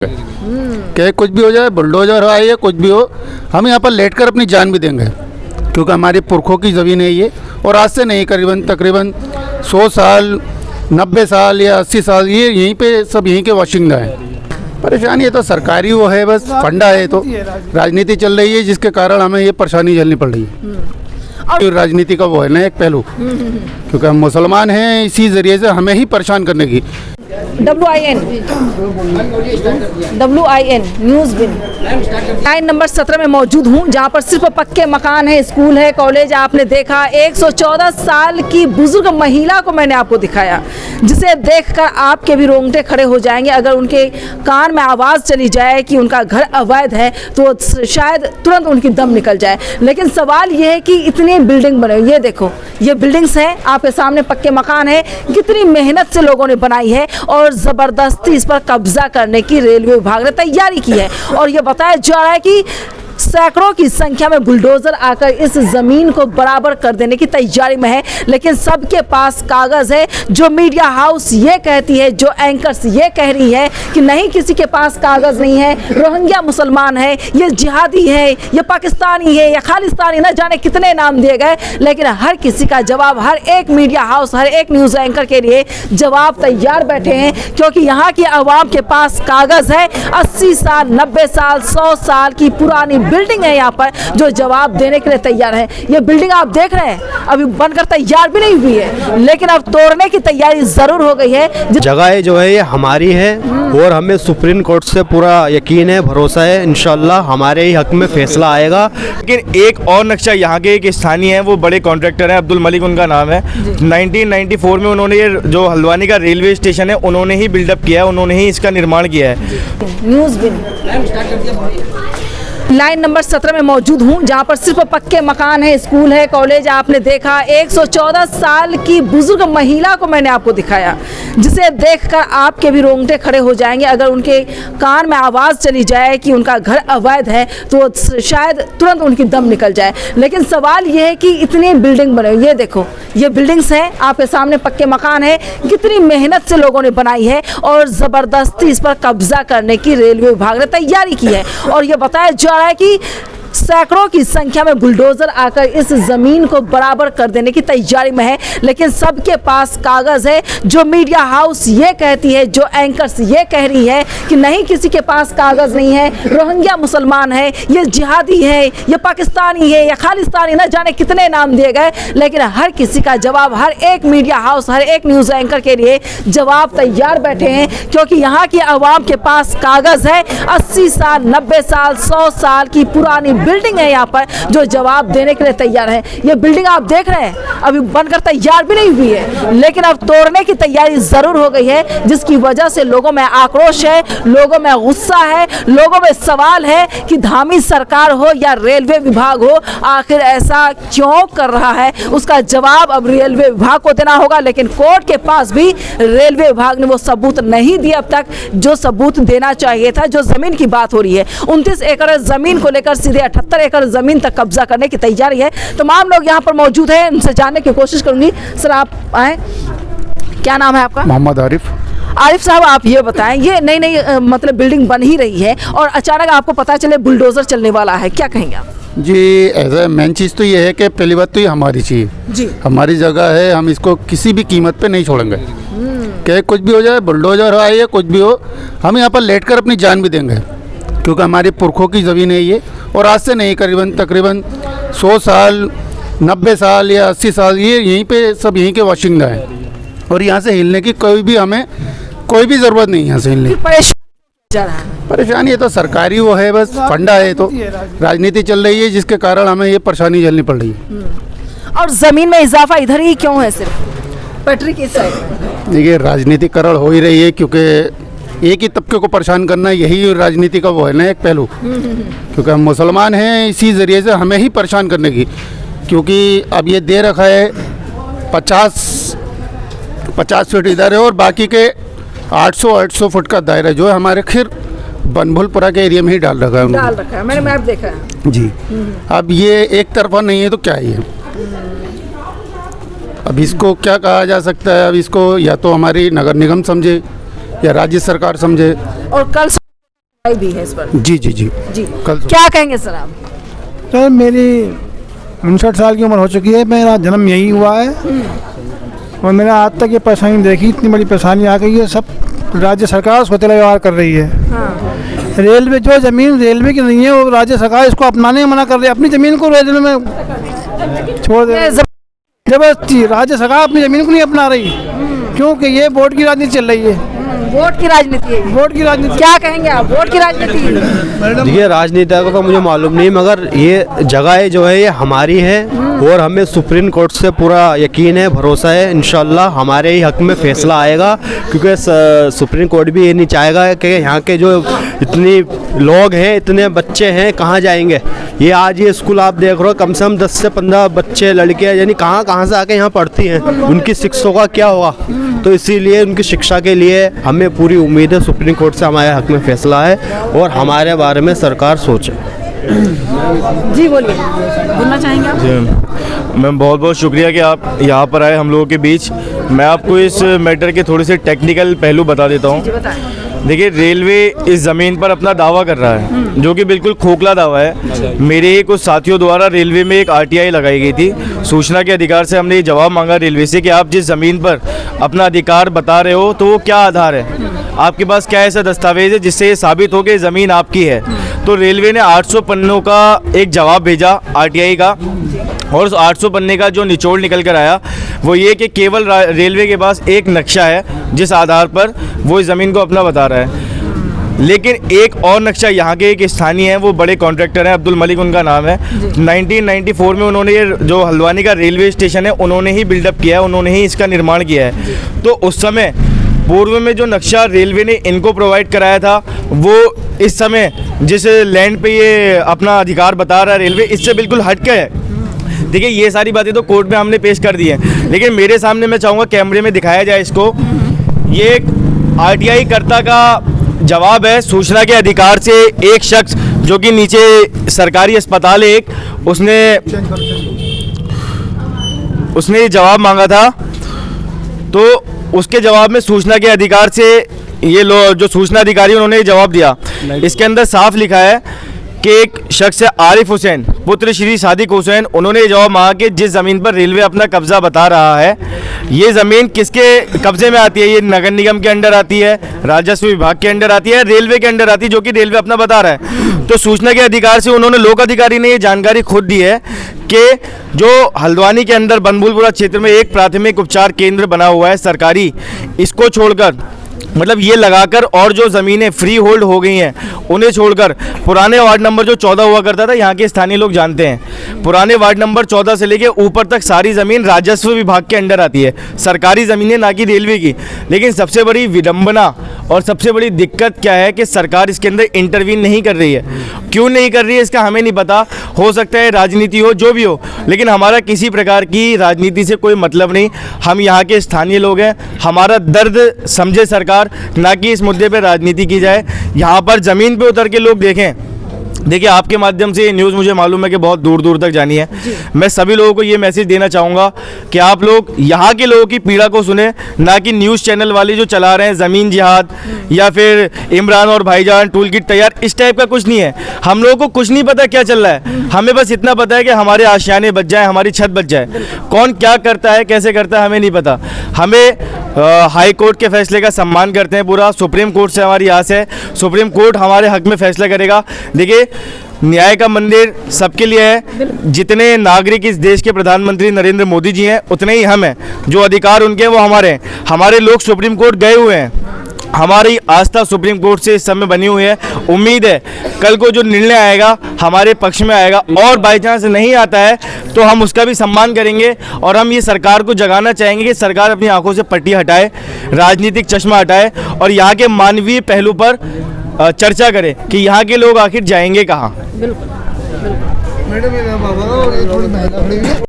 क्या कुछ भी हो जाए, बुलडोजर आए या कुछ भी हो, हम यहाँ पर लेट कर अपनी जान भी देंगे, क्योंकि हमारी पुरखों की ज़मीन है ये। और आज से नहीं, तकरीबन 100 साल, 90 साल या 80 साल ये यहीं पे सब यहीं के वाशिंदा हैं। परेशानी है तो सरकारी वो है, बस फंडा है, तो राजनीति चल रही है जिसके कारण हमें ये परेशानी झेलनी पड़ रही है। राजनीति का वो है ना एक पहलू, क्योंकि हम मुसलमान हैं, इसी ज़रिए से हमें ही परेशान करने की। WIN न्यूज़ बिन लाइन नंबर 17 में मौजूद हूँ, जहाँ पर सिर्फ पक्के मकान है, स्कूल है, कॉलेज। आपने देखा 114 साल की बुजुर्ग महिला को मैंने आपको दिखाया, जिसे देखकर आपके भी रोंगटे खड़े हो जाएंगे। अगर उनके कान में आवाज़ चली जाए कि उनका घर अवैध है तो शायद तुरंत उनकी दम निकल जाए। लेकिन सवाल ये है कि इतनी बिल्डिंग बने, ये देखो, ये बिल्डिंग्स हैं आपके सामने, पक्के मकान है, कितनी मेहनत से लोगों ने बनाई है और ज़बरदस्ती इस पर कब्जा करने की रेलवे विभाग ने तैयारी की है। और ये बताया जा रहा है कि सैकड़ों की संख्या में बुलडोजर आकर इस जमीन को बराबर कर देने की तैयारी में है। लेकिन सबके पास कागज है। जो मीडिया हाउस ये कहती है, जो एंकर्स ये कह रही है कि नहीं, किसी के पास कागज नहीं है, रोहिंग्या मुसलमान है, ये जिहादी है, ये पाकिस्तानी है या खालिस्तानी, न जाने कितने नाम दिए गए। लेकिन हर किसी का जवाब, हर एक मीडिया हाउस, हर एक न्यूज़ एंकर के लिए जवाब तैयार बैठे हैं, क्योंकि यहाँ की आवाम के पास कागज है। 80 साल, 90 साल, 100 साल की पुरानी बिल्डिंग है यहाँ पर, जो जवाब देने के लिए तैयार है। ये बिल्डिंग आप देख रहे हैं अभी बनकर तैयार भी नहीं हुई है, लेकिन अब तोड़ने की तैयारी जरूर हो गई है। जगह जो है ये हमारी है और हमें सुप्रीम कोर्ट से पूरा यकीन है, भरोसा है, इंशाल्लाह हमारे ही हक में फैसला आएगा। लेकिन एक और नक्शा यहाँ के एक स्थानीय है, वो बड़े कॉन्ट्रैक्टर हैं, अब्दुल मलिक उनका नाम है। 1994 में उन्होंने ये जो हल्द्वानी का रेलवे स्टेशन है उन्होंने ही बिल्डअप किया है, उन्होंने ही इसका निर्माण किया है। न्यूज़ बिन लाइन नंबर 17 में मौजूद हूँ, जहाँ पर सिर्फ पक्के मकान है, स्कूल है, कॉलेज। आपने देखा 114 साल की बुजुर्ग महिला को मैंने आपको दिखाया, जिसे देखकर आपके भी रोंगटे खड़े हो जाएंगे। अगर उनके कान में आवाज़ चली जाए कि उनका घर अवैध है तो शायद तुरंत उनकी दम निकल जाए। लेकिन सवाल ये है कि इतनी बिल्डिंग बने, ये देखो, ये बिल्डिंग्स हैं आपके सामने, पक्के मकान है, कितनी मेहनत से लोगों ने बनाई है और ज़बरदस्ती इस पर कब्जा करने की रेलवे विभाग ने तैयारी की है। और ये बताया जा है कि सैकड़ों की संख्या में बुलडोजर आकर इस जमीन को बराबर कर देने की तैयारी में है। लेकिन सबके पास कागज है। जो मीडिया हाउस ये कहती है, जो एंकर्स ये कह रही है कि नहीं, किसी के पास कागज नहीं है, रोहिंग्या मुसलमान है, ये जिहादी है, ये पाकिस्तानी है या खालिस्तानी, न जाने कितने नाम दिए गए। लेकिन हर किसी का जवाब, हर एक मीडिया हाउस, हर एक न्यूज़ एंकर के लिए जवाब तैयार बैठे हैं, क्योंकि यहाँ की आवाम के पास कागज है। 80 साल, 90 साल, 100 साल की पुरानी बिल्डिंग है यहाँ पर, जो जवाब देने के लिए तैयार है। ये बिल्डिंग आप देख रहे हैं अभी बनकर तैयार भी नहीं हुई है, लेकिन अब तोड़ने की तैयारी जरूर हो गई है, जिसकी वजह से लोगों में आक्रोश है, लोगों में गुस्सा है, लोगों में सवाल है कि धामी सरकार हो या रेलवे विभाग हो, आखिर ऐसा क्यों कर रहा है। उसका जवाब अब रेलवे विभाग को देना होगा। लेकिन कोर्ट के पास भी रेलवे विभाग ने वो सबूत नहीं दिए अब तक, जो सबूत देना चाहिए था। जो जमीन की बात हो रही है, 29 एकड़ जमीन को लेकर सीधे 78 एकड़ जमीन तक कब्जा करने की तैयारी है। तमाम लोग यहाँ पर मौजूद हैं, उनसे जानने की कोशिश करूंगी। सर आप आए, क्या नाम है आपका? मोहम्मद आरिफ। आरिफ साहब, आप ये बताएं, ये नई नई मतलब बिल्डिंग बन ही रही है और अचानक आपको पता चले बुलडोजर चलने वाला है, क्या कहेंगे आप? जी, ऐसा मेन चीज़ तो ये है कि पहली बात तो ये हमारी चीज़ जी, हमारी जगह है, हम इसको किसी भी कीमत पे नहीं छोड़ेंगे। क्या कुछ भी हो जाए, बुलडोजर आए या कुछ भी हो, हम यहाँ पर लेट कर अपनी जान भी देंगे, क्योंकि हमारी पुरखों की ज़मीन है ये। और आज से नहीं, तकरीबन 100 साल, 90 साल या 80 साल ये यहीं पे सब यहीं के वाशिंदा हैं। और यहाँ से हिलने की हमें कोई भी ज़रूरत नहीं है यहाँ से हिलने। परेशानी है तो सरकारी वो है, बस फंडा है, तो राजनीति चल रही है जिसके कारण हमें ये परेशानी झेलनी पड़ रही है। और ज़मीन में इजाफा इधर ही क्यों है, सिर्फ पटरी की साइड में? देखिए, राजनीतिकरण हो ही रही है, क्योंकि एक ही तबके को परेशान करना, यही राजनीति का वो है ना एक पहलू, क्योंकि हम मुसलमान हैं, इसी ज़रिए से हमें ही परेशान करने की। क्योंकि अब ये दे रखा है 50 फीट इधर है और बाकी के 800 फुट का दायरा जो है हमारे खिर बनभुलपुरा के एरिया में ही डाल रखा है। मैंने मैप देखा है जी। अब ये एक तरफा नहीं है तो क्या ही है। अब इसको क्या कहा जा सकता है, अब इसको या तो हमारी नगर निगम समझे या राज्य सरकार समझे। और कल भी है इस पर। जी जी जी। जी कल क्या कहेंगे सर आप? सर मेरी 59 साल की उम्र हो चुकी है, मेरा जन्म यही हुआ है और मैंने आज तक ये परेशानी देखी, इतनी बड़ी परेशानी आ गई है। सब राज्य सरकार सोतेला व्यवहार कर रही है। रेलवे जो ज़मीन रेलवे की नहीं है वो राज्य सरकार इसको अपनाने में मना कर रही है, अपनी ज़मीन को रेलवे में छोड़ दे। जबरदस्ती राज्य सरकार अपनी ज़मीन को नहीं अपना रही, क्योंकि ये वोट की राजनीति चल रही है। वोट की राजनीति है। वोट की राजनीति क्या कहेंगे आप? वोट की राजनीति। देखिए राजनीति का तो मुझे मालूम नहीं, मगर ये जगह जो है ये हमारी है और हमें सुप्रीम कोर्ट से पूरा यकीन है, भरोसा है, इंशाल्लाह हमारे ही हक में फैसला आएगा। क्योंकि सुप्रीम कोर्ट भी ये नहीं चाहेगा कि यहाँ के जो इतनी लोग हैं, इतने बच्चे हैं, कहाँ जाएंगे। ये आज ये स्कूल आप देख रहे हो, कम से कम 10 से 15 बच्चे लड़कियाँ यानी कहाँ से आके यहाँ पढ़ती हैं, उनकी शिक्षकों का क्या होगा। तो इसीलिए उनकी शिक्षा के लिए हमें पूरी उम्मीद है सुप्रीम कोर्ट से हमारे हक में फैसला है और हमारे बारे में सरकार सोचे। जी बोलिए, बोलना चाहेंगे आप? जी मैम, बहुत बहुत शुक्रिया कि आप यहाँ पर आए हम लोगों के बीच। मैं आपको इस मैटर के थोड़े से टेक्निकल पहलू बता देता हूँ। जी बताएं। देखिए, रेलवे इस ज़मीन पर अपना दावा कर रहा है, जो कि बिल्कुल खोखला दावा है। मेरे कुछ साथियों द्वारा रेलवे में एक आरटीआई लगाई गई थी। सूचना के अधिकार से हमने ये जवाब मांगा रेलवे से कि आप जिस ज़मीन पर अपना अधिकार बता रहे हो तो वो क्या आधार है, आपके पास क्या ऐसा दस्तावेज है जिससे ये साबित हो कि ज़मीन आपकी है। तो रेलवे ने 800 पन्नों का एक जवाब भेजा आरटीआई का, और उस 800 पन्ने का जो निचोड़ निकल कर आया वो ये कि केवल रेलवे के पास एक नक्शा है जिस आधार पर वो इस ज़मीन को अपना बता रहा है। लेकिन एक और नक्शा यहाँ के एक स्थानीय है, वो बड़े कॉन्ट्रैक्टर हैं, अब्दुल मलिक उनका नाम है। 1994 में उन्होंने ये जो हल्द्वानी का रेलवे स्टेशन है उन्होंने ही बिल्डअप किया है, उन्होंने ही इसका निर्माण किया है। तो उस समय पूर्व में जो नक्शा रेलवे ने इनको प्रोवाइड कराया था वो इस समय जिस लैंड पे ये अपना अधिकार बता रहा है रेलवे, इससे बिल्कुल हटके है। देखिए, ये सारी बातें तो कोर्ट में हमने पेश कर दी हैं, लेकिन मेरे सामने मैं चाहूँगा कैमरे में दिखाया जाए इसको। ये एक आरटीआई कर्ता का जवाब है सूचना के अधिकार से। एक शख्स जो कि नीचे सरकारी अस्पताल है एक, उसने ये जवाब मांगा था। तो उसके जवाब में सूचना के अधिकार से ये जो सूचना अधिकारी उन्होंने जवाब दिया, इसके अंदर साफ लिखा है कि एक शख्स है आरिफ हुसैन पुत्र श्री सादिक हुसैन, उन्होंने जवाब मांगा कि जिस ज़मीन पर रेलवे अपना कब्जा बता रहा है, ये ज़मीन किसके कब्जे में आती है। ये नगर निगम के अंडर आती है, राजस्व विभाग के अंडर आती है, रेलवे के अंडर आती है, जो कि रेलवे अपना बता रहा है। तो सूचना के अधिकार से उन्होंने लोक अधिकारी ने ये जानकारी खुद दी है कि जो हल्द्वानी के अंदर बनभूलपुरा क्षेत्र में एक प्राथमिक उपचार केंद्र बना हुआ है सरकारी, इसको छोड़कर मतलब ये लगाकर और जो ज़मीनें फ्री होल्ड हो गई हैं उन्हें छोड़कर पुराने वार्ड नंबर जो 14 हुआ करता था, यहाँ के स्थानीय लोग जानते हैं, पुराने वार्ड नंबर 14 से लेके ऊपर तक सारी ज़मीन राजस्व विभाग के अंडर आती है, सरकारी ज़मीनें, ना कि रेलवे की। लेकिन सबसे बड़ी विडंबना और सबसे बड़ी दिक्कत क्या है कि सरकार इसके अंदर इंटरवीन नहीं कर रही है। क्यों नहीं कर रही है इसका हमें नहीं पता, हो सकता है राजनीति हो, जो भी हो, लेकिन हमारा किसी प्रकार की राजनीति से कोई मतलब नहीं। हम यहाँ के स्थानीय लोग हैं, हमारा दर्द समझे सरकार, ना कि इस मुद्दे पे राजनीति की जाए। यहाँ पर ज़मीन पे उतर के लोग देखें। देखिए, आपके माध्यम से ये न्यूज़ मुझे मालूम है कि बहुत दूर दूर तक जानी है। मैं सभी लोगों को ये मैसेज देना चाहूँगा कि आप लोग यहाँ के लोगों की पीड़ा को सुने, ना कि न्यूज़ चैनल वाले जो चला रहे हैं ज़मीन जिहाद या फिर इमरान और भाईजान टूल किट तैयार, इस टाइप का कुछ नहीं है। हम लोगों को कुछ नहीं पता क्या चल रहा है, हमें बस इतना पता है कि हमारे आशियाने बच जाए, हमारी छत बच जाए। कौन क्या करता है, कैसे करता है, हमें नहीं पता। हमें हाई कोर्ट के फैसले का सम्मान करते हैं पूरा, सुप्रीम कोर्ट से हमारी आस है, सुप्रीम कोर्ट हमारे हक में फैसला करेगा। देखिए, न्याय का मंदिर सबके लिए है। जितने नागरिक इस देश के प्रधानमंत्री नरेंद्र मोदी जी हैं, उतने ही हम हैं। जो अधिकार उनके हैं वो हमारे हैं। हमारे लोग सुप्रीम कोर्ट गए हुए हैं, हमारी आस्था सुप्रीम कोर्ट से इस समय बनी हुई है। उम्मीद है कल को जो निर्णय आएगा हमारे पक्ष में आएगा, और बाई चांस नहीं आता है तो हम उसका भी सम्मान करेंगे। और हम ये सरकार को जगाना चाहेंगे कि सरकार अपनी आंखों से पट्टी हटाए, राजनीतिक चश्मा हटाए और यहाँ के मानवीय पहलू पर चर्चा करें कि यहाँ के लोग आखिर जाएंगे कहाँ। बिल्कुल।